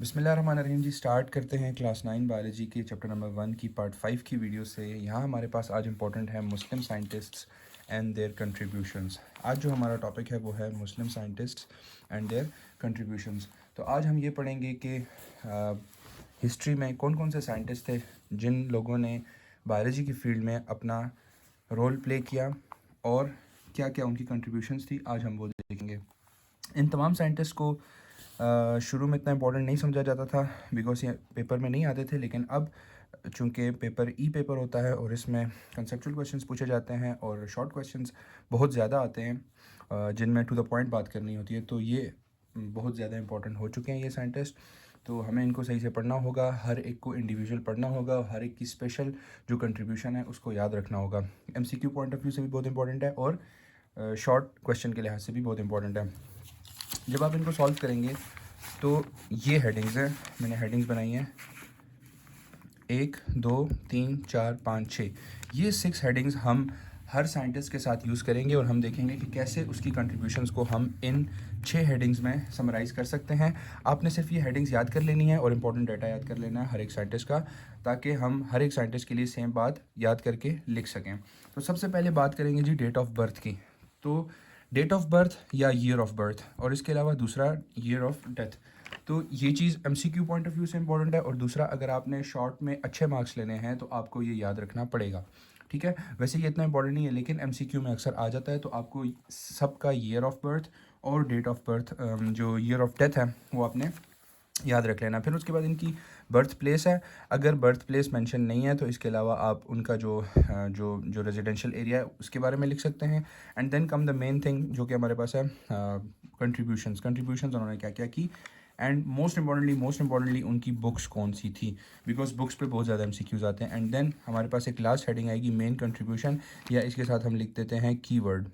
बिस्मिल्लाहिर्रहमानिर्रहीम जी। स्टार्ट करते हैं क्लास 9 बायोलॉजी के चैप्टर नंबर 1 की पार्ट 5 की वीडियो से। यहाँ हमारे पास आज इंपॉर्टेंट है मुस्लिम साइंटिस्ट्स एंड देयर कंट्रीब्यूशंस। आज जो हमारा टॉपिक है वो है मुस्लिम साइंटिस्ट्स एंड देयर कंट्रीब्यूशंस। तो आज हम ये पढ़ेंगे कि हिस्ट्री में कौन कौन से साइंटिस्ट थे जिन लोगों ने बायोलॉजी की फील्ड में अपना रोल प्ले किया और क्या क्या उनकी कंट्रीब्यूशंस थी, आज हम वो देखेंगे। इन तमाम साइंटिस्ट को शुरू में इतना इंपॉर्टेंट नहीं समझा जाता था बिकॉज ये पेपर में नहीं आते थे, लेकिन अब चूंकि पेपर ई पेपर होता है और इसमें कंसेप्चुअल क्वेश्चंस पूछे जाते हैं और शॉर्ट क्वेश्चंस बहुत ज़्यादा आते हैं जिनमें टू द पॉइंट बात करनी होती है, तो ये बहुत ज़्यादा इंपॉर्टेंट हो चुके हैं ये साइंटिस्ट। तो हमें इनको सही से पढ़ना होगा, हर एक को इंडिविजुअल पढ़ना होगा और हर एक की स्पेशल जो कंट्रीब्यूशन है उसको याद रखना होगा। एमसीक्यू पॉइंट ऑफ व्यू से भी बहुत इंपॉर्टेंट है और शॉर्ट क्वेश्चन के लिहाज से भी बहुत इंपॉर्टेंट है। जब आप इनको सॉल्व करेंगे तो ये हेडिंग्स हैं, मैंने हेडिंग्स बनाई हैं 1 2 3 4 5 6। ये 6 हेडिंग्स हम हर साइंटिस्ट के साथ यूज़ करेंगे और हम देखेंगे कि कैसे उसकी कंट्रीब्यूशंस को हम इन 6 हेडिंग्स में समराइज़ कर सकते हैं। आपने सिर्फ ये हेडिंग्स याद कर लेनी है और इम्पोर्टेंट डाटा याद कर लेना है हर एक साइंटिस्ट का, ताकि हम हर एक साइंटिस्ट के लिए सेम बात याद करके लिख सकें। तो सबसे पहले बात करेंगे जी डेट ऑफ बर्थ की। तो डेट ऑफ बर्थ या ईयर ऑफ बर्थ और इसके अलावा दूसरा ईयर ऑफ डेथ। तो ये चीज़ एमसीक्यू पॉइंट ऑफ व्यू से इंपॉर्टेंट है और दूसरा अगर आपने शॉर्ट में अच्छे मार्क्स लेने हैं तो आपको ये याद रखना पड़ेगा, ठीक है। वैसे ये इतना इंपॉर्टेंट नहीं है लेकिन एमसीक्यू में अक्सर आ जाता है, तो आपको सबका ईयर ऑफ बर्थ और डेट ऑफ बर्थ जो ईयर ऑफ डेथ है वो आपने याद रख लेना। फिर उसके बाद इनकी बर्थ प्लेस है, अगर बर्थ प्लेस मेंशन नहीं है तो इसके अलावा आप उनका जो रेजिडेंशियल एरिया है उसके बारे में लिख सकते हैं। And then come the main thing जो कि हमारे पास है कंट्रीब्यूशंस उन्होंने क्या क्या की एंड मोस्ट इंपॉर्टेंटली उनकी बुक्स कौन सी थी, बिकॉज बुक्स पे बहुत ज़्यादा एमसीक्यूज आते हैं। एंड देन हमारे पास एक लास्ट हेडिंग आएगी मेन कंट्रीब्यूशन, या इसके साथ हम लिख देते हैं कीवर्ड।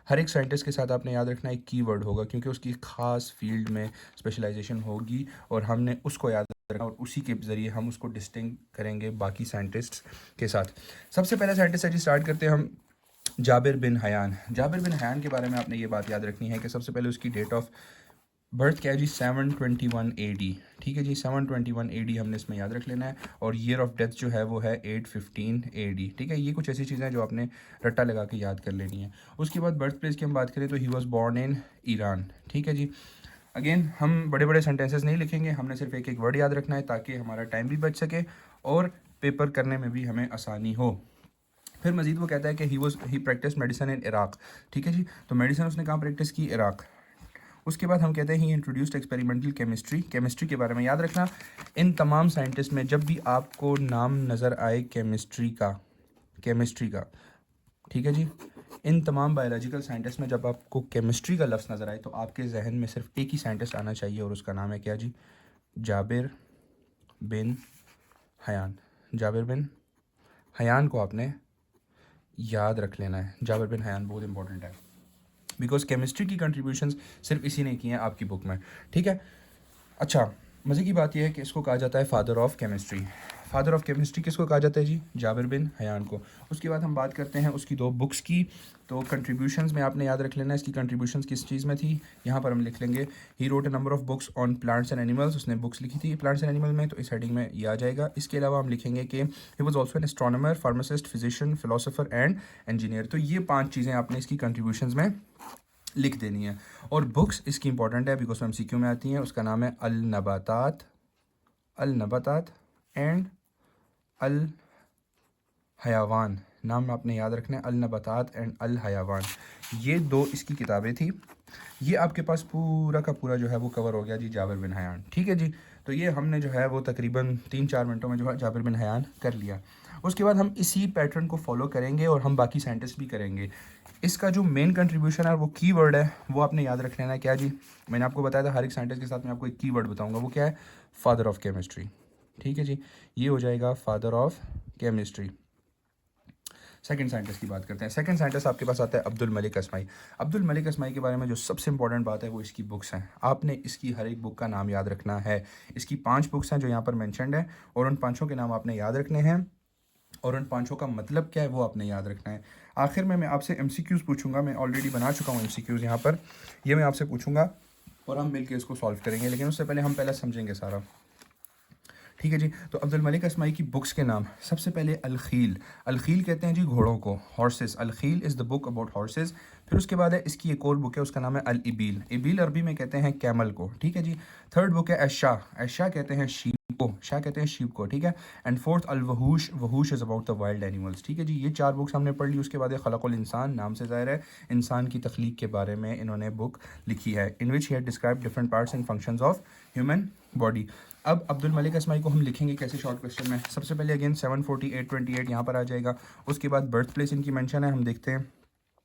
हर एक साइंटिस्ट के साथ आपने याद रखना एक कीवर्ड होगा क्योंकि उसकी खास फील्ड में स्पेशलाइजेशन होगी और हमने उसको याद रखना और उसी के ज़रिए हम उसको डिस्टिंग करेंगे बाकी साइंटिस्ट्स के साथ। सबसे पहले साइंटिस्ट है जी, स्टार्ट करते हैं हम Jabir bin Hayyan. Jabir bin Hayyan के बारे में आपने ये बात याद रखनी है कि सबसे पहले उसकी डेट ऑफ बर्थ क्या है जी, 721 AD, ठीक है जी। 721 AD हमने इसमें याद रख लेना है और ईयर ऑफ डेथ जो है वो है 815 AD, ठीक है। ये कुछ ऐसी चीज़ें हैं जो आपने रट्टा लगा के याद कर लेनी है। उसके बाद बर्थ प्लेस की हम बात करें तो he was born in Iran, ठीक है जी। अगेन हम बड़े बड़े सेंटेंसेस नहीं लिखेंगे, हमने सिर्फ एक एक वर्ड याद रखना है ताकि हमारा टाइम भी बच सके और पेपर करने में भी हमें आसानी हो। फिर मजीद वो कहता है कि ही प्रैक्टिस मेडिसिन इन इराक, ठीक है जी। तो मेडिसिन उसने कहाँ प्रैक्टिस की, इराक। उसके बाद हम कहते हैं ही इंट्रोड्यूस्ड एक्सपेरिमेंटल केमिस्ट्री के बारे में याद रखना। इन तमाम साइंटिस्ट में जब भी आपको नाम नज़र आए केमिस्ट्री का, ठीक है जी, इन तमाम बायोलॉजिकल साइंटिस्ट में जब आपको केमिस्ट्री का लफ्ज़ नज़र आए तो आपके जहन में सिर्फ एक ही साइंटिस्ट आना चाहिए और उसका नाम है क्या जी, Jabir bin Hayyan. Jabir bin Hayyan को आपने याद रख लेना है। जाबिर बिन हयान बहुत इंपॉर्टेंट है बिकॉज केमिस्ट्री की कंट्रीब्यूशंस सिर्फ इसी ने की हैं आपकी बुक में, ठीक है। अच्छा, मज़े की बात यह है कि इसको कहा जाता है father of chemistry. Father of chemistry किसको कहा जाता है जी, जाबिर बिन हयान को। उसके बाद हम बात करते हैं उसकी 2 बुक्स की। तो कंट्रीब्यूशंस में आपने याद रख लेना इसकी कंट्रीब्यूशंस किस चीज़ में थी, यहाँ पर हम लिख लेंगे he wrote a number of books on plants and animals. उसने बुक्स लिखी थी प्लांट्स एंड एनिमल में, तो इस हेडिंग में ये आ जाएगा। इसके अलावा हम लिखेंगे कि he was also an astronomer, pharmacist, physician, philosopher and engineer. तो ये 5 चीज़ें आपने इसकी कंट्रीब्यूशंस में लिख देनी है। और बुक्स इसकी इंपॉर्टेंट है बिकॉज एमसीक्यू में आती हैं। उसका नाम है अल नबातात एंड अल हयावान। नाम आपने याद रखना है, अल नबातात एंड अल हयावान। ये 2 इसकी किताबें थी। ये आपके पास पूरा का पूरा जो है वो कवर हो गया जी जाबिर बिन हयान, ठीक है जी। तो ये हमने जो है वो तकरीबन 3-4 मिनटों में जो है जाबिर बिन हयान कर लिया। उसके बाद हम इसी पैटर्न को फॉलो करेंगे और हम बाकी साइंटिस्ट भी करेंगे। इसका जो मेन कंट्रीब्यूशन है वो कीवर्ड है, वो आपने याद रख लेना है क्या जी, मैंने आपको बताया था हर एक साइंटिस्ट के साथ मैं आपको एक कीवर्ड बताऊंगा, वो क्या है, फादर ऑफ केमिस्ट्री, ठीक है जी। ये हो जाएगा father of chemistry. Second scientist की बात करते हैं। सेकंड साइंटिस्ट आपके पास आता है Abdul Malik Asmai. Abdul Malik Asmai के बारे में जो सबसे इंपॉर्टेंट बात है वो इसकी बुक्स हैं। आपने इसकी हर एक बुक का नाम याद रखना है। इसकी 5 बुक्स हैं जो यहाँ पर मैंशनड है और उन 5 के नाम आपने याद रखने हैं और उन 5 का मतलब क्या है वो आपने याद रखना है। आखिर में मैं आपसे एमसीक्यूज़ पूछूंगा, मैं ऑलरेडी बना चुका हूँ एमसीक्यूज़ यहाँ पर, ये मैं आपसे पूछूंगा और हम मिलके इसको सॉल्व करेंगे, लेकिन उससे पहले हम पहले समझेंगे सारा। ठीक है जी। तो अब्दुल मलिक अस्माई की बुक्स के नाम, सबसे पहले अलखील। अलखील कहते हैं जी घोड़ों को, horses. Alkhail is the book about horses. फिर उसके बाद है इसकी एक और बुक है, उसका नाम है अल इबील। इबील अरबी में कहते हैं कैमल को। ठीक है जी। थर्ड बुक है अशा। अशा कहते हैं शीप को, शाह कहते हैं शीप को। ठीक है। And fourth Al Wahush. Wahush is about the wild animals. ठीक है जी। ये 4 बुक्स हमने पढ़ ली। उसके बाद है खलकुल इंसान, नाम से ज़ाहिर है इंसान की तख्लीक के बारे में इन्होंने बुक लिखी है, in which he had describe different parts and functions of human body. अब अब्दुल मलिक अस्माई को हम लिखेंगे कैसे शॉर्ट क्वेश्चन में। सबसे पहले अगेन 74828 यहाँ पर आ जाएगा। उसके बाद बर्थ प्लेस इनकी मेंशन है, हम देखते हैं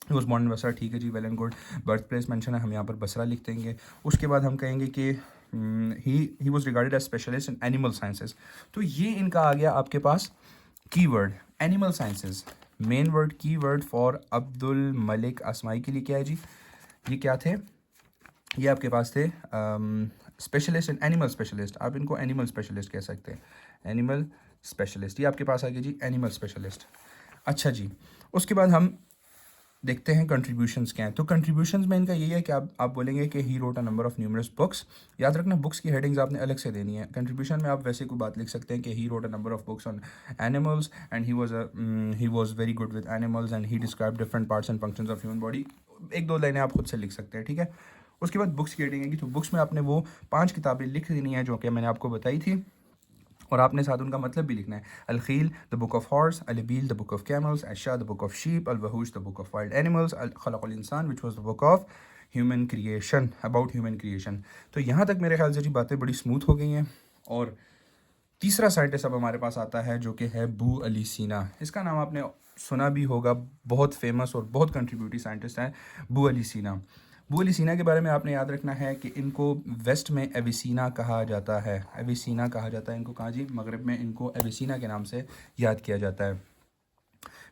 ही वॉज बॉर्न बसरा। ठीक है जी, well and good. Birth place mention है, हम यहाँ पर बसरा लिख देंगे। उसके बाद हम कहेंगे कि he was regarded as specialist in animal sciences. तो ये इनका आ गया आपके पास keyword animal sciences. Main word keyword for Abdul Malik Asmai के लिए क्या है जी, ये क्या थे, ये आपके पास थे स्पेशलिस्ट इन एनिमल स्पेशलिस्ट। आप इनको एनिमल स्पेशलिस्ट कह सकते हैं, एनिमल स्पेशलिस्ट। ये आपके पास आ गया जी एनिमल स्पेशलिस्ट। अच्छा जी, उसके बाद हम देखते हैं कंट्रीब्यूशंस क्या हैं। तो कंट्रीब्यूशंस में इनका यही है कि आप बोलेंगे कि he wrote a number of numerous books. याद रखना बुक्स की हेडिंग्स आपने अलग से देनी है। कंट्रीब्यूशन में आप वैसे कोई बात लिख सकते हैं कि he wrote a number of books on animals and he was very good with animals and he describe different parts and functions of human body. 1-2 लाइनें आप खुद से लिख सकते हैं। ठीक है। उसके बाद बुक्स की हेडिंग है कि तो बुक्स में आपने वो 5 किताबें लिख देनी है जो कि मैंने आपको बताई थी, और आपने साथ उनका मतलब भी लिखना है। Alkhail the book of horse, Albil the book of camels, Asha the book of sheep, Alwahush the book of wild animals, Khalqul Insan which was the book of human creation, about human creation. तो यहाँ तक मेरे ख्याल से जी बातें बड़ी smooth हो गई हैं। और तीसरा साइंटिस्ट अब हमारे पास आता है जो कि है अबू अली सीना। इसका नाम आपने सुना भी होगा, बहुत फेमस और बहुत कंट्रीब्यूटिव साइंटिस्ट हैं अबू अली सीना। अबू अली सीना के बारे में आपने याद रखना है कि इनको वेस्ट में एविसीना कहा जाता है। एविसीना कहा जाता है इनको, कहाँ जी, मगरब में इनको एविसीना के नाम से याद किया जाता है।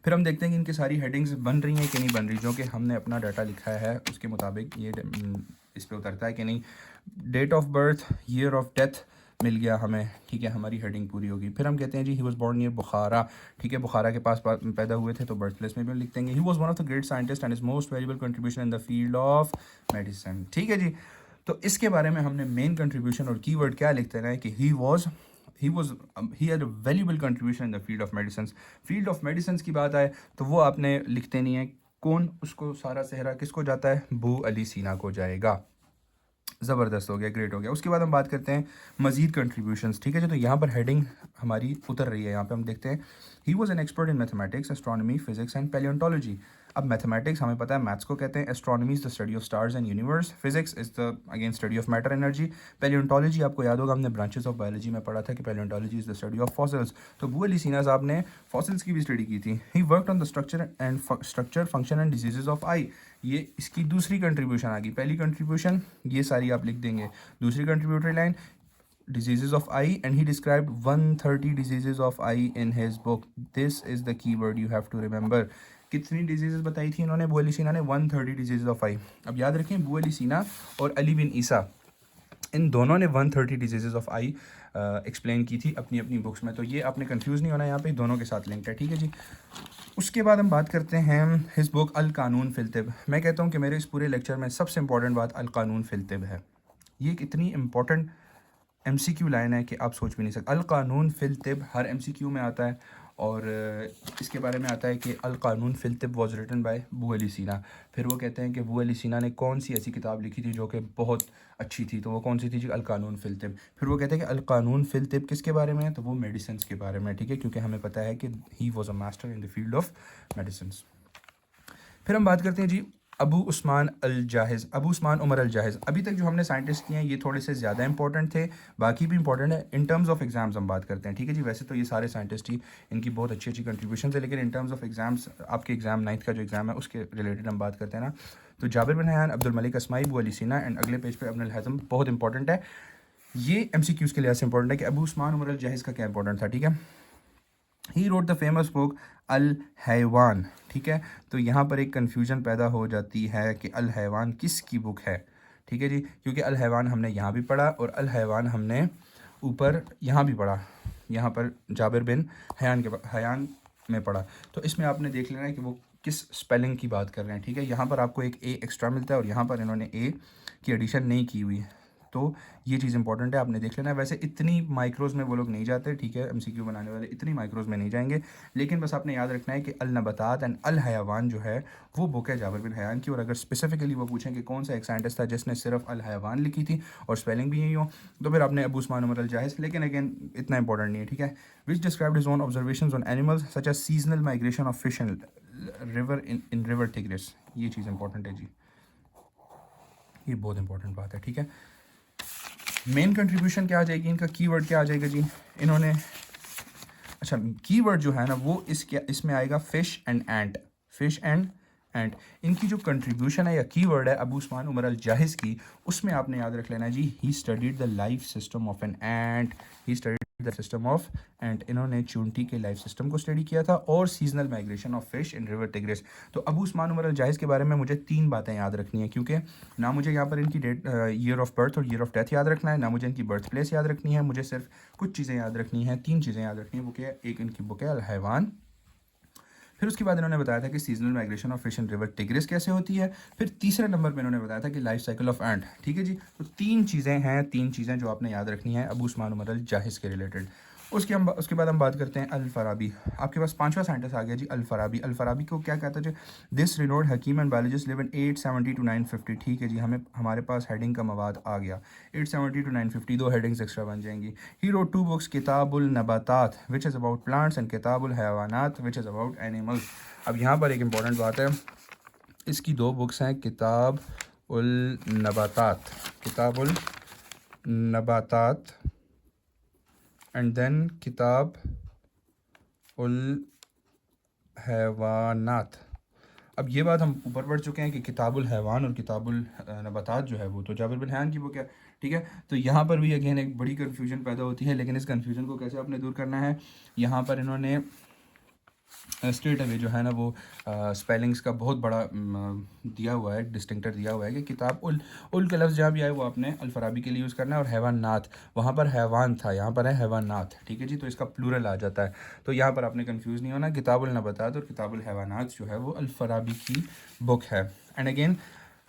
फिर हम देखते हैं कि इनकी सारी हेडिंग्स बन रही हैं कि नहीं बन रही, जो कि हमने अपना डाटा लिखा है उसके मुताबिक ये इस पे उतरता है कि नहीं। Date of birth, year of death मिल गया हमें। ठीक है, हमारी हेडिंग पूरी होगी। फिर हम कहते हैं जी ही वॉज बॉर्न नियर बुखारा। ठीक है, बुखारा के पास पैदा हुए थे, तो बर्थ प्लेस में भी लिख देंगे। He was one of the great scientist and is most valuable contribution in the field of medicine. ठीक है जी। तो इसके बारे में हमने मेन कंट्रीब्यूशन और कीवर्ड क्या लिखते हैं कि he had a valuable contribution in the field of medicines। Field of medicine की बात आए तो वो आपने लिखते नहीं है, कौन उसको सारा सेहरा किसको जाता है, अबू अली सीना को जाएगा। ज़बरदस्त हो गया, ग्रेट हो गया। उसके बाद हम बात करते हैं मज़ीद कंट्रीब्यूशंस। ठीक है जी। तो यहाँ पर हेडिंग हमारी उतर रही है, यहाँ पे हम देखते हैं he was an expert in mathematics, astronomy, physics and palaeontology. अब मैथमेटिक्स हमें पता है, मैथ्स को कहते हैं। Astronomy is the study of stars and universe. Physics is the again study of matter energy. Palaeontology आपको याद होगा, हमने ब्रांचेस ऑफ बायोलॉजी में पढ़ा था कि palaeontology is the study of fossils. तो अबू अली सीना साहब ने फॉसिल्स की भी स्टडी की थी। He worked on the structure function and diseases of eye. ये इसकी दूसरी कंट्रीब्यूशन आ गई। पहली कंट्रीब्यूशन ये सारी आप लिख देंगे। दूसरी contributory line diseases of eye, and he described 130 diseases of eye in his book। this is the keyword you have to remember। कितनी डिजीज़ बताई थी इन्होंने, अबू अली सीना ने 130 डिजीज़ ऑफ आई। अब याद रखें अबू अली सीना और अली बिन ईसा, इन दोनों ने 130 डिजीज़ ऑफ आई एक्सप्लेन की थी अपनी अपनी बुक्स में। तो ये आपने कंफ्यूज नहीं होना, यहाँ पे दोनों के साथ लिंक्ड है। ठीक है जी। उसके बाद हम बात करते हैं हिज बुक अल कानून फिल तिब। मैं कहता हूँ कि मेरे इस पूरे लेक्चर में सबसे इंपॉर्टेंट बात अल कानून फिल तिब है। ये एक इतनी इंपॉर्टेंट MCQ लाइन है कि आप सोच भी नहीं सकते। अल कानून फिल तिब हर MCQ में आता है, और इसके बारे में आता है कि Al Qanun fil Tibb was written by Abu Ali Sina. फिर वो कहते हैं कि अबू अली सीना ने कौन सी ऐसी किताब लिखी थी जो कि बहुत अच्छी थी, तो वो कौन सी थी जी, अल कानून फिल तिब। फिर वो कहते हैं कि अल कानून फिल तिब किसके बारे में है, तो वो मेडिसिन के बारे में। ठीक है, क्योंकि हमें पता है कि he was a master in the field of medicine. फिर हम बात करते हैं जी अबू उस्मान अल जाहिज़, अबू उस्मान उमर अल जाहिज़। अभी तक जो हमने साइंटिस्ट किए हैं ये थोड़े से ज़्यादा इंपॉर्टेंट थे, बाकी भी इंपॉर्टेंट है। इन टर्म्स ऑफ एग्जाम्स हम बात करते हैं। ठीक है जी। वैसे तो ये सारे साइंटिस्ट ही, इनकी बहुत अच्छी अच्छी कंट्रीब्यूशन है, लेकिन इन टर्म्स ऑफ एग्जाम्स, आपके एग्जाम 9th का जो एग्जाम है उसके रिलेटेड हम बात करते हैं ना, तो Jabir bin Hayyan, Abdul Malik अस्माई, Abu Ali सीना एंड अगले पेज पर इब्न अल हज़म बहुत इंपॉर्टेंट है। ये MCQs के लिहाज से इंपॉर्टेंट है कि अबू उस्मान उमर अल जाहिज़ का क्या इंपॉर्टेंट था। ठीक है, he wrote the famous book Al Hayawan. ठीक है, तो यहाँ पर एक कन्फ्यूजन पैदा हो जाती है कि अल हैवान किसकी बुक है। ठीक है जी, क्योंकि अल हैवान हमने यहाँ भी पढ़ा और अल हैवान हमने ऊपर यहाँ भी पढ़ा, यहाँ पर जाबिर बिन हयान में पढ़ा। तो इसमें आपने देख लेना है कि वो किस स्पेलिंग की बात कर रहे हैं। ठीक है, यहाँ पर आपको एक ए एक्स्ट्रा मिलता है और यहाँ पर इन्होंने ए की एडिशन नहीं की हुई है। तो ये चीज़ इंपॉर्टेंट है, आपने देख लेना है। वैसे इतनी माइक्रोज़ में वो लोग नहीं जाते, ठीक है, एमसीक्यू बनाने वाले इतनी माइक्रोज़ में नहीं जाएंगे, लेकिन बस आपने याद रखना है कि अल नबातात एंड अल हयावान जो है वो बुक है जाबिर बिन हयान की। और अगर स्पेसिफिकली वो पूछें कि कौन सा एक साइंटिस्ट था जिसने सिर्फ अल हयावान लिखी थी और स्पेलिंग भी यही हो, तो फिर आपने अबू उस्मान उमर अल जाहिज, लेकिन अगेन इतना इंपॉर्टेंट नहीं है, ठीक है। Which described his own observations on animals such as seasonal migration of fish in river in river Tigris. ये चीज़ इंपॉर्टेंट है जी, ये बहुत इंपॉर्टेंट बात है, ठीक है। मेन कंट्रीब्यूशन क्या आ जाएगी इनका, कीवर्ड क्या आ जाएगा जी इन्होंने, अच्छा कीवर्ड जो है ना वो इसमें आएगा fish and ant, fish and एंट। इनकी जो कंट्रीब्यूशन है या कीवर्ड है अबू उस्मान उमर अल जाहिज की, उसमें आपने याद रख लेना जी, he studied the life system of an ant, he studied the system of ant. इन्होंने चूंटी के लाइफ सिस्टम को स्टडी किया था और seasonal migration of fish in river tigris. तो अबू उस्मान उमर अल जाहिज के बारे में मुझे 3 बातें याद रखनी है, क्योंकि ना मुझे यहाँ पर इनकी डेट, ईयर ऑफ बर्थ और ईयर ऑफ डेथ याद रखना है, ना मुझे इनकी बर्थ प्लेस याद रखनी है, मुझे सिर्फ कुछ चीज़ें याद रखनी है, 3 चीज़ें याद रखनी है। वो क्या है, एक इनकी बुक है अल हैवान, फिर उसके बाद इन्होंने बताया था कि seasonal migration of fish in river tigris कैसे होती है, फिर तीसरे नंबर पे इन्होंने बताया था कि लाइफ साइकिल ऑफ एंट, ठीक है जी। तो 3 चीज़ें हैं, 3 चीज़ें जो आपने याद रखनी है अबू उस्मान उमर अल जाहिज के रिलेटेड। उसके बाद हम बात करते हैं अल फराबी। आपके पास 5वां साइंटिस्ट आ गया जी अल फराबी। अल फराबी को क्या कहता है जी, दिस रिनोड हकीम and biologist live in 870 to 950, ठीक है जी। हमारे पास हेडिंग का मवाद आ गया, 870 to 950, 2 हेडिंग्स एक्स्ट्रा बन जाएंगी। He wrote 2 books, Kitabul Nabatat which is about plants and Kitabul Hayawanat which is about animals. अब यहाँ पर एक इंपॉर्टेंट बात है, इसकी 2 बुक्स हैं, किताब उल नबातात, किताबुल नबातात एंड देन किताब उल हैवानात। अब ये बात हम ऊपर पढ़ चुके हैं कि किताबुल हैवान और किताबुल नबातात जो है वो तो जाबिर बिन हयान की बुक है, ठीक है। तो यहाँ पर भी अगेन एक बड़ी कन्फ्यूजन पैदा होती है, लेकिन इस कन्फ्यूजन को कैसे आपने दूर करना है, यहाँ पर इन्होंने स्ट्रेट अवे जो है ना वो स्पेलिंग्स का बहुत बड़ा दिया हुआ है, डिस्टिंक्टर दिया हुआ है कि किताब उल का लफ्ज़ जहाँ भी आए वो आपने अल फराबी के लिए यूज़ करना है, और हैवान नाथ, वहाँ पर हैवान था, यहाँ पर है हैवान नाथ, ठीक है जी। तो इसका प्लूरल आ जाता है, तो यहाँ पर आपने कंफ्यूज नहीं होना। किताबुल नबातात और किताबुल हैवानात जो है वो अल फराबी की बुक है। एंड अगेन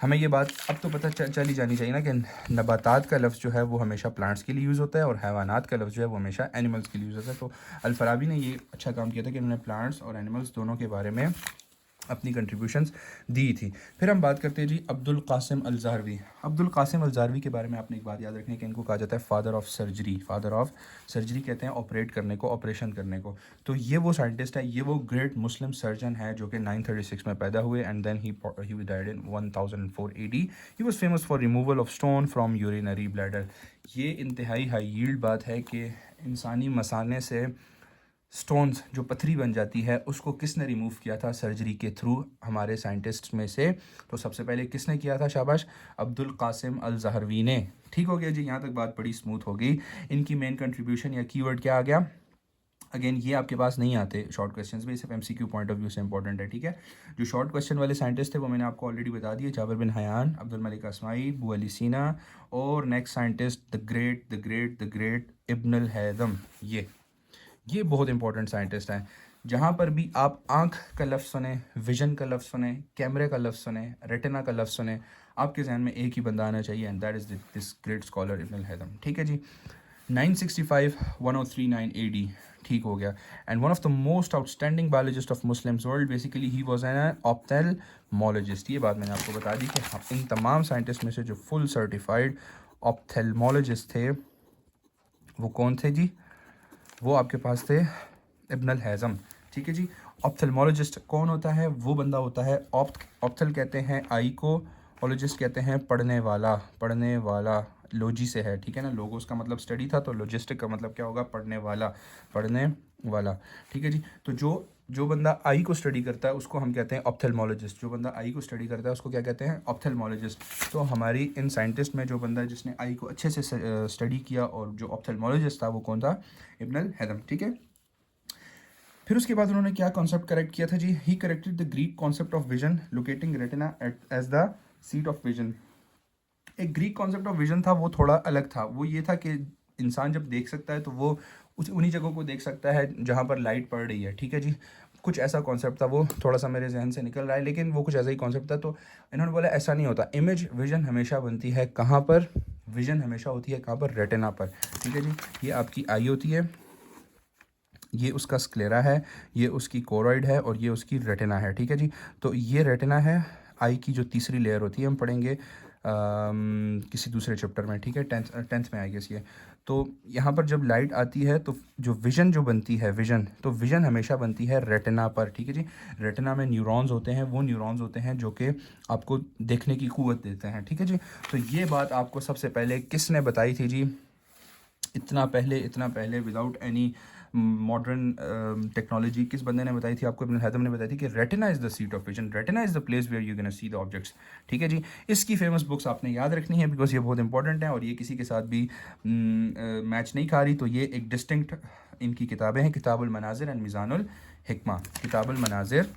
हमें ये बात अब तो पता चल ही जानी चाहिए ना कि नबातात का लफ्ज़ जो है वो हमेशा प्लांट्स के लिए यूज़ होता है और हैवानात का लफ्ज़ जो है वो हमेशा एनिमल्स के लिए यूज़ होता है। तो अल फराबी ने ये अच्छा काम किया था कि उन्होंने प्लांट्स और एनिमल्स दोनों के बारे में अपनी कंट्रीब्यूशंस दी थी। फिर हम बात करते हैं जी अब्दुल कासिम अल ज़हरवी। अब्दुल कासिम अल ज़हरवी के बारे में आपने एक बात याद रखनी है कि इनको कहा जाता है father of surgery, father of surgery कहते हैं ऑपरेट करने को, ऑपरेशन करने को। तो ये वो साइंटिस्ट है, ये वो ग्रेट मुस्लिम सर्जन है जो कि 936 में पैदा हुए and then he died in 1004 AD। He was famous for removal of stone from urinary bladder. ये इंतहाई हाई यील्ड बात है कि इंसानी मसाने से स्टोन्स जो पथरी बन जाती है उसको किसने रिमूव किया था सर्जरी के थ्रू हमारे साइंटिस्ट में से। तो सबसे पहले किसने किया था, शाबाश, अब्दुल कासिम अल ज़हरवी ने। ठीक हो गया जी, यहाँ तक बात बड़ी स्मूथ हो गई। इनकी मेन कंट्रीब्यूशन या कीवर्ड क्या आ गया, अगेन ये आपके पास नहीं आते शॉर्ट क्वेश्चंस में, सिर्फ एमसीक्यू पॉइंट ऑफ व्यू से इंपॉर्टेंट है, ठीक है। जो शॉर्ट क्वेश्चन वाले साइंटिस्ट थे वो मैंने आपको ऑलरेडी बता दिए, Jabir bin Hayyan, Abdul Malik अस्माई, Abu Ali सीना, और next scientist the great ibn Al हैदम। ये बहुत इंपॉर्टेंट साइंटिस्ट हैं। जहाँ पर भी आप आँख का लफ्ज़ सुने, विजन का लफ्ज़ सुने, कैमरे का लफ्ज़ सुने, रेटिना का लफ्ज़ सुने, आपके जहन में एक ही बंदा आना चाहिए and that is this great scholar Ibn Al Haitham, ठीक है जी। 965 1039 AD, ठीक हो गया। And one of the most outstanding biologist of Muslims world, basically he was an ophthalmologist. ये बात मैंने आपको बता दी कि इन तमाम साइंटिस्ट में से जो फुल सर्टिफाइड ऑप्थेल्मोलॉजिस्ट थे वो कौन थे जी, वो आपके पास थे इब्न अल हैज़म, ठीक है जी। ऑप्थेल्मोलॉजिस्ट कौन होता है, वो बंदा होता है, ऑप्थेल कहते हैं आई को, ओलॉजिस्ट कहते हैं पढ़ने वाला, लॉजी से है, ठीक है ना, लोगोस का मतलब स्टडी था, तो लॉजिस्टिक का मतलब क्या होगा, पढ़ने वाला, ठीक है जी। तो जो बंदा आई को स्टडी करता है उसको हम कहते हैं ऑप्थेल्मोलॉजिस्ट, जो बंदा आई को स्टडी करता है उसको क्या कहते हैं, ऑप्थेल्मोलॉजिस्ट। तो हमारी इन साइंटिस्ट में जो बंदा जिसने आई को अच्छे से स्टडी किया और जो ऑप्थेल्मोलॉजिस्ट था वो कौन था, इब्न अल हैदम, ठीक है। फिर उसके बाद उन्होंने क्या कॉन्सेप्ट करेक्ट किया था जी, he corrected the Greek concept of vision locating retina as the seat of vision. एक ग्रीक कॉन्सेप्ट ऑफ विजन था, वो थोड़ा अलग था। वो ये था कि इंसान जब देख सकता है तो वो उन्हीं जगहों को देख सकता है जहाँ पर लाइट पड़ रही है, ठीक है जी। कुछ ऐसा कॉन्सेप्ट था, वो थोड़ा सा मेरे जहन से निकल रहा है, लेकिन वो कुछ ऐसा ही कॉन्सेप्ट था। तो इन्होंने बोला ऐसा नहीं होता, इमेज विजन हमेशा बनती है कहाँ पर, विजन हमेशा होती है कहाँ पर, रेटिना पर। ठीक है जी, ये आपकी आई होती है, ये उसका स्क्लेरा है, ये उसकी कोरॉइड है और ये उसकी रेटिना है। ठीक है जी, तो ये रेटिना है, आई की जो तीसरी लेयर होती है, हम पढ़ेंगे किसी दूसरे चैप्टर में। ठीक है, टेंथ में आएगी ये। तो यहाँ पर जब लाइट आती है तो जो विज़न जो बनती है, विज़न, तो विज़न हमेशा बनती है रेटिना पर। ठीक है जी, रेटिना में न्यूरॉन्स होते हैं, वो न्यूरॉन्स होते हैं जो कि आपको देखने की क़ुव्वत देते हैं। ठीक है जी, तो ये बात आपको सबसे पहले किसने बताई थी जी, इतना पहले विदाउट एनी मॉडर्न टेक्नोलॉजी, किस बंदे ने बताई थी आपको? इब्न हैदम ने बताई थी कि retina is the seat of vision, retina is the place where you can see the objects. ठीक है जी, इसकी फेमस बुक्स आपने याद रखनी है बिकॉज ये बहुत इंपॉर्टेंट है और ये किसी के साथ भी मैच नहीं खा रही। तो ये एक डिस्टिंक्ट इनकी किताबें हैं, किताबुल मनाजिर एंड मीज़ानुल हिकमा। किताबुल मनाजिर,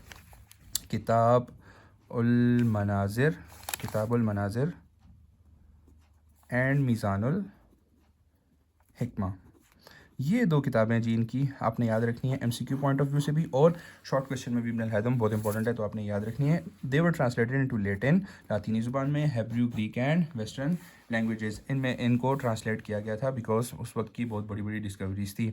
किताबुल मनाजिर, किताबुल मनाजिर एंड मीज़ानुल हिकमा, ये दो किताबें जी इनकी आपने याद रखनी है एमसीक्यू पॉइंट ऑफ व्यू से भी, और शॉर्ट क्वेश्चन में भी इब्न हैदम बहुत इंपॉर्टेंट है तो आपने याद रखनी है। दे वर ट्रांसलेटेड इनटू लैटिन, लातीनी ज़ुबान में, Hebrew, Greek and western languages, इनमें इनको ट्रांसलेट किया गया था बिकॉज उस वक्त की बहुत बड़ी बड़ी डिस्कवरीज थी।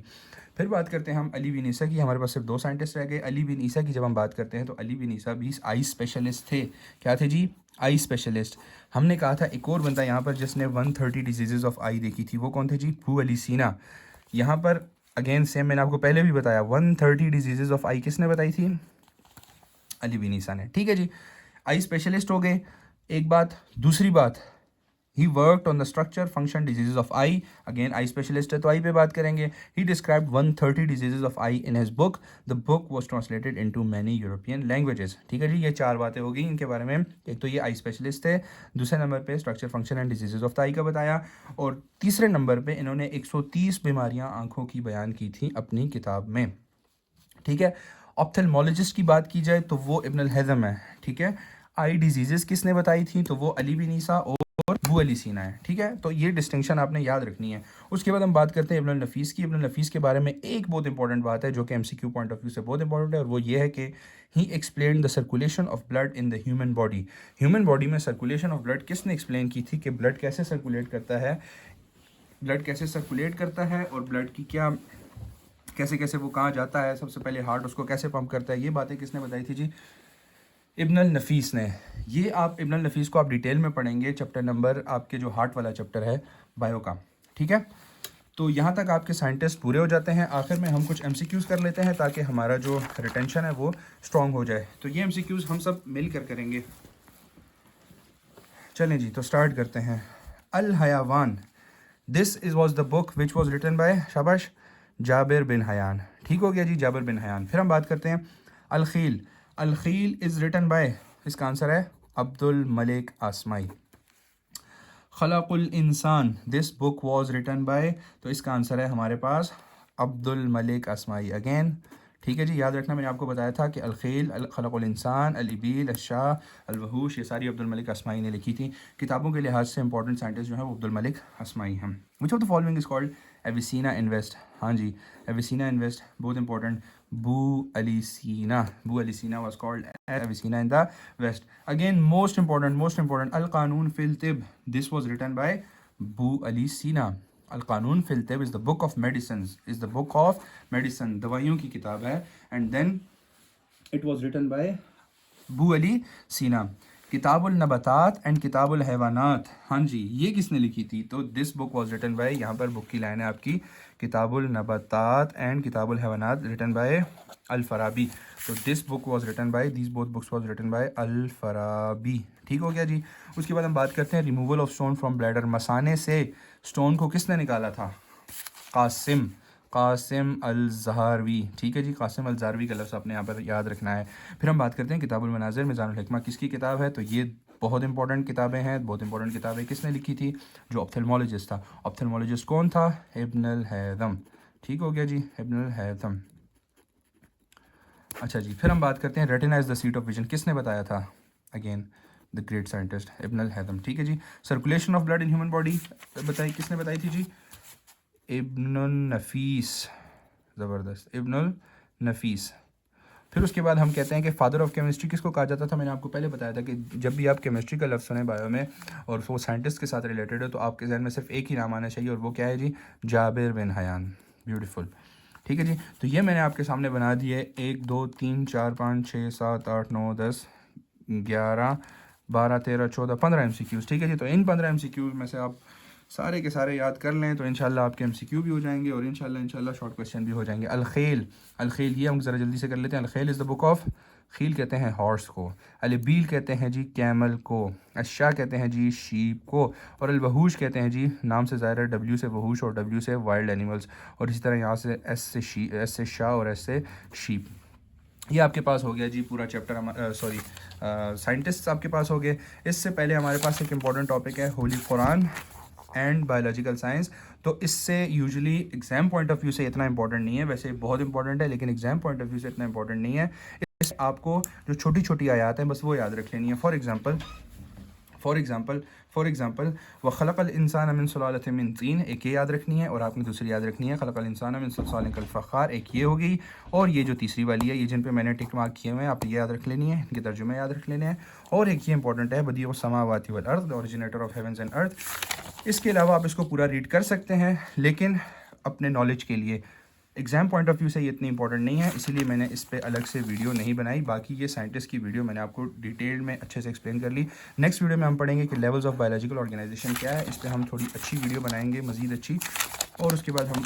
फिर बात करते हैं हम अली बिन ईसा की। हमारे पास सिर्फ 2 साइंटिस्ट रह गए। अली बिन ईसा की जब हम बात करते हैं तो अली बिन ईसा भी आई स्पेशलिस्ट थे। क्या थे जी? Eye specialist. हमने कहा था एक और बंदा यहाँ पर जिसने 130 डिजीज़ ऑफ आई देखी थी, वो कौन थे जी? अबू अली सीना। यहाँ पर अगेन सेम, मैंने आपको पहले भी बताया, 130 डिजीज़ ऑफ आई किसने बताई थी? अली बिन ईसा ने। ठीक है जी, आई स्पेशलिस्ट हो गए, एक बात। दूसरी बात, ही worked on the structure function disease of I, again eye specialist है तो आई पे बात करेंगे। ही described 130 disease of I in his book, the book was translated into many European languages. ठीक है जी, ये 4 बातें हो गई इनके बारे में। एक तो ये आई स्पेशलिस्ट थे, दूसरे नंबर पे structure function and disease of the eye का बताया, और तीसरे नंबर पे इन्होंने 130 बीमारियां आंखों की बयान की थी अपनी किताब में। ठीक है, ऑप्थेल्मोलॉजिस्ट की बात की जाए तो वो इब्न हैदम है। ठीक है, आई डिजीज़ किसने बताई थी? तो वो अली बिन ईसा और अबू अली सीना है। ठीक है, तो ये डिस्टिंक्शन आपने याद रखनी है। उसके बाद हम बात करते हैं इब्न नफीस की। इब्न नफीस के बारे में एक बहुत इंपॉर्टेंट बात है जो कि एमसीक्यू पॉइंट ऑफ व्यू से बहुत इंपॉर्टेंट है, और वो ये है कि he explain the circulation of blood in the human body. Human body में सर्कुलेशन ऑफ ब्लड किसने एक्सप्लेन की थी कि ब्लड कैसे सर्कुलेट करता है, ब्लड कैसे सर्कुलेट करता है और ब्लड की क्या, कैसे कैसे वो कहाँ जाता है, सबसे पहले हार्ट उसको कैसे पंप करता है, ये बातें किसने बताई थी जी? इब्न नफीस ने। ये आप इब्न नफीस को आप डिटेल में पढ़ेंगे, चैप्टर नंबर आपके जो हार्ट वाला चैप्टर है बायो का। ठीक है, तो यहाँ तक आपके साइंटिस्ट पूरे हो जाते हैं। आखिर में हम कुछ एमसीक्यूज़ कर लेते हैं ताकि हमारा जो रिटेंशन है वो स्ट्रॉन्ग हो जाए। तो ये एमसीक्यूज़ हम सब मिल कर करेंगे। चलें जी, तो स्टार्ट करते हैं। Al Hayawan, this is was the book which was written by, शाबाश, जाबिर बिन हयान। ठीक हो गया जी, जाबिर बिन हयान। फिर हम बात करते हैं Al Khayl. Al Khayl is written by, इसका आंसर है Abdul Malik Asmai. Khalqul Insan, this book was written by, तो इसका आंसर है हमारे पास अब्दुल मलिक आसमाई अगेन। ठीक है जी, याद रखना मैंने आपको बताया था कि अल खील, खलकुल इंसान, अल इबील, अशाह, अल वहूश, ये सारी अब्दुल मलिक आसमाई ने लिखी थी। किताबों के लिहाज से इंपॉर्टेंट साइंटिस्ट जो है वो अब्दुल मलिक आसमाई हैं। Which of the following is called Avicenna in west? हाँ जी, एविसीना इन्वेस्ट बहुत important. Abu Ali Sina, Abu Ali Sina was called Avicenna in the West. Again, most important. Al Qanun fil Tib. This was written by Abu Ali Sina. Al Qanun fil Tib is the book of medicines. Is the book of medicine. दवाइयों की किताब है. And then it was written by Abu Ali Sina. Kitabul Nabatat and Kitabul Haiwanat, हाँ जी, ये किसने लिखी थी? तो this book was written by, यहाँ पर बुक की लाइन है आपकी, Kitabul Nabatat and Kitabul Haiwanat written by Al Farabi. तो this book was written by, this both books was written by Al Farabi. ठीक हो गया जी। उसके बाद हम बात करते हैं removal of stone from bladder. मसाने से स्टोन को किसने निकाला था? कासिम अल ज़हारवी। ठीक है जी, कासिम अल ज़हारवी का लफ्ज़ आपने यहाँ पर याद रखना है। फिर हम बात करते हैं किताबुल मनाज़िर मीज़ानुल हिकमा किसकी किताब है? तो ये बहुत इंपॉर्टेंट किताबें हैं, बहुत इंपॉर्टेंट किताबें किसने लिखी थी? जो ऑप्थेल्मोलॉजिस्ट था। ऑप्थेल्मोलॉजिस्ट कौन था? इब्न हैदम। ठीक हो गया जी, इब्न हैदम। अच्छा जी, फिर हम बात करते हैं retina is the seat of vision, किसने बताया था? Again the great scientist Ibn Haitham. ठीक है जी। Circulation of blood in human body बताई, किसने बताई थी जी? इब्न नफीस। ज़बरदस्त, इब्न नफीस। फिर उसके बाद हम कहते हैं कि फादर ऑफ केमिस्ट्री किसको कहा जाता था। मैंने आपको पहले बताया था कि जब भी आप केमिस्ट्री का लफ्ज़ सुने बायो में और वो साइंटिस्ट के साथ रिलेटेड है तो आपके जहन में सिर्फ एक ही नाम आना चाहिए और वो क्या है जी, जाबिर बिन हयान। ब्यूटीफुल, ठीक है जी। तो ये मैंने आपके सामने बना दिए 1 2 3 4 5 6 7 8 9 10 11 12 13 14 15 MCQs, ठीक है जी। तो इन 15 MCQs में से आप सारे के सारे याद कर लें तो इंशाल्लाह आपके MCQ भी हो जाएंगे और इंशाल्लाह शॉर्ट क्वेश्चन भी हो जाएंगे। अलखेल, अलखेल ये हम ज़रा जल्दी से कर लेते हैं। अलखेल इज़ द बुक ऑफ, खील कहते हैं हॉर्स को, अलबील कहते हैं जी कैमल को, अशा कहते हैं जी शीप को, और अलवहूश कहते हैं जी, नाम से ज़ाहिर है W से वहूश और W से वाइल्ड एनिमल्स, और इसी तरह यहाँ से S से शाह और S से शीप। ये आपके पास हो गया जी पूरा चैप्टर, सॉरी साइंटिस्ट आपके पास हो गए। इससे पहले हमारे पास एक इम्पॉर्टेंट टॉपिक है Holi Quran and biological science. तो इससे usually exam point of view से इतना इंपॉर्टेंट नहीं है, वैसे बहुत इंपॉर्टेंट है लेकिन एग्ज़ाम पॉइंट ऑफ व्यू से इतना इंपॉर्टेंट नहीं है। इस आपको जो छोटी छोटी आयात हैं बस वो याद रख लेनी है। फॉर एग्ज़ाम्पल व खलक़ल इंसान मिन सुलालतिन मिन तीन, एक ये याद रखनी है और आपने दूसरी याद रखनी है खलक़ल इंसान मिन सल्सालिन कल फ़ख़्ख़ार, एक ये हो गई। और ये जो तीसरी वाली है, ये जिन पे मैंने टिक मार्क किए हुए हैं आप ये याद रख लेनी है, इनके तर्जुमे याद रख लेने हैं। और एक ये इंपॉर्टेंट है बदीउ समावाति वल अर्द, originator of heavens and earth. इसके अलावा आप इसको पूरा रीड कर सकते हैं लेकिन अपने नॉलेज के लिए, एग्ज़ाम पॉइंट ऑफ व्यू से ये इतनी इंपॉर्टेंट नहीं है, इसीलिए मैंने इस पे अलग से वीडियो नहीं बनाई। बाकी ये साइंटिस्ट की वीडियो मैंने आपको डिटेल में अच्छे से एक्सप्लेन कर ली। नेक्स्ट वीडियो में हम पढ़ेंगे कि लेवल्स ऑफ बायोलॉजिकल ऑर्गेनाइजेशन क्या है, इस पर हम थोड़ी अच्छी वीडियो बनाएंगे मज़ीद अच्छी, और उसके बाद हम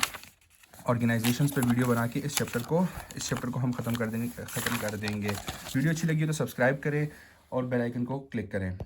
ऑर्गेनाइजेशंस पे वीडियो बना के इस चैप्टर को हम ख़त्म कर देंगे। वीडियो अच्छी लगी तो सब्सक्राइब करें और बेल आइकन को क्लिक करें।